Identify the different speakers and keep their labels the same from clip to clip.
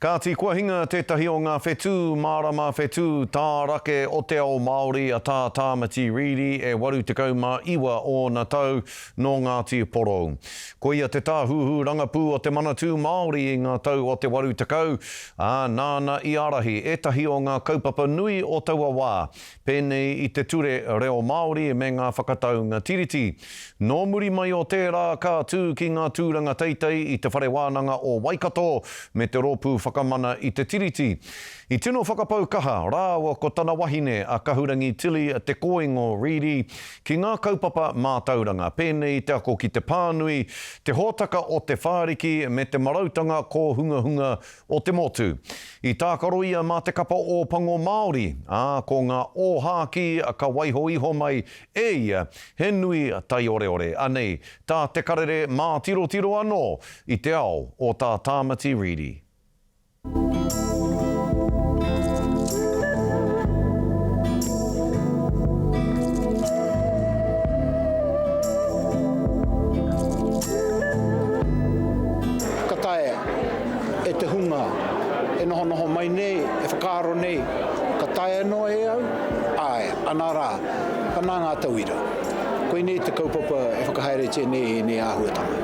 Speaker 1: Ka ti kua hinga tētahi o ngā whetū, mārama whetū, tā rake o te ao Māori a Tā Tamati Reedy e 89 o na tau no Ngāti Porou. Ko ia te tāhuhu rangapū o te manatū Māori i ngā tau o te 80, a nāna i arahi, etahi o ngā kaupapa nui o taua wā, pēnei i te ture reo Māori me ngā whakatau ngā tiriti. Nō muri mai o tērā kā tū ki ngā tūranga teitei i te whare wānanga o Waikato me te rōpū whakamana i te tiriti. I tino whakapau kaha, rāua ko tana wahine a kahurangi tili te Koingo Reedy ki ngā kaupapa mātauranga. Pēnei te ako ki te pānui, te hōtaka o Te Whāriki me te marautanga ko hunga hunga o te motu. I tākaro ia mā te kapa o pango Māori, ko ngā ōhāki a ka waiho iho mai e ia, he nui tai ore ore. Anei, tā te karere mā tiro tiro anō i te ao o Tā Tamati Reedy.
Speaker 2: E te hunga, e noho mai nei, e whakaaro nei, ka tae no e au, ai, anara, ana ngā tauira. Koe nei te kaupapa e whakahaere tēnei nei āhuatanga.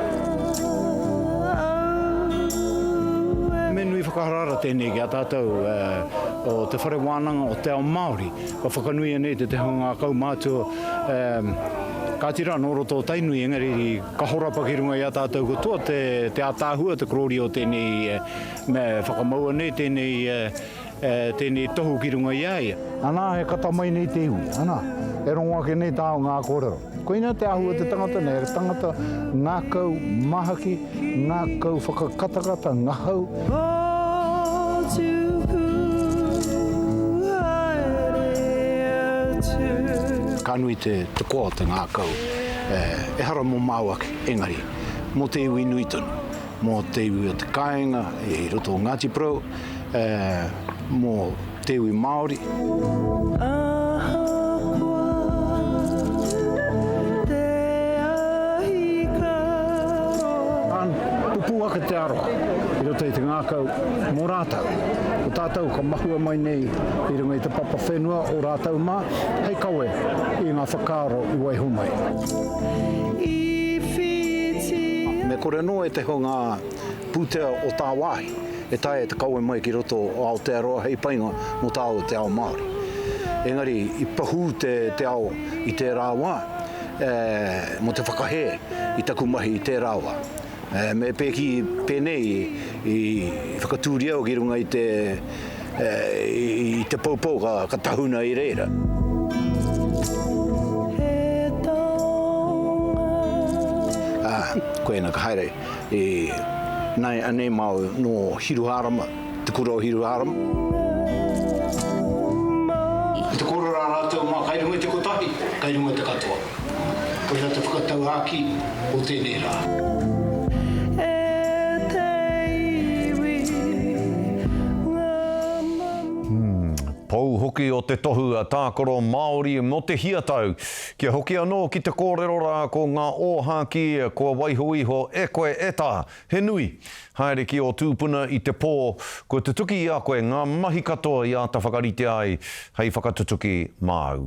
Speaker 2: Me nui whakaharara tēnei ki a tātou o te whare wānanga o te ao Māori, ka whakanui nei te hunga kau mātua, ka tira no roto tainui engari ka horapa ki runga i a tātou katoa te ātāhua te korori o tēnei me whakamaua nei tēnei tohu ki runga i aia. Ana he kata mai nei te iwi, ana, e rongo ake nei tāo ngā kōrero. Koina te āhua te tangata nei, e tangata ngā kau mahaki, ngā kau whakakatakata, ngā hau. Ka nui te koa te ngā kau, e hara mō māuaki, engari, mō te iwi nui tonu, mō te iwi o te kāinga, e roto o Ngāti Porou, mō te iwi Māori. Pupuaka te aroha, i roto i te ngā kau mō rātau. O tātou ka mahua mai nei i runga i te papa whenua o rātau mā, hei kaue i ngā whakaaro i waiho mai. Me kore no e te honga pūtea o tā wāhi, e tae te kaue mai ki roto o Aotearoa hei painga mo tāo te ao Māori. Engari, i pahu te ao i te rāwā, mo te whakahe i taku mahi i te rāwā. Me pēki pēnei i whakatūri au ki runga i te paupau ka tahuna i reira. Koena ka haere nei anei mau no hiruharama, te kura o hiruharama. I te kura rā rātou mā kairunga te kotahi, kairunga te katoa. Koina te whakatau haki o tēnei rā.
Speaker 1: Pou hoki o te tohu a tākoro Māori mo te hiatau. Kia hoki anō ki te kōrero rā ko ngā ōhāki ko waiho iho e koe e tā, he nui. Haere ki o tūpuna i te pō, ko te tuki i a koe ngā mahi katoa i a ta whakarite ai, hei whakatutuki māu.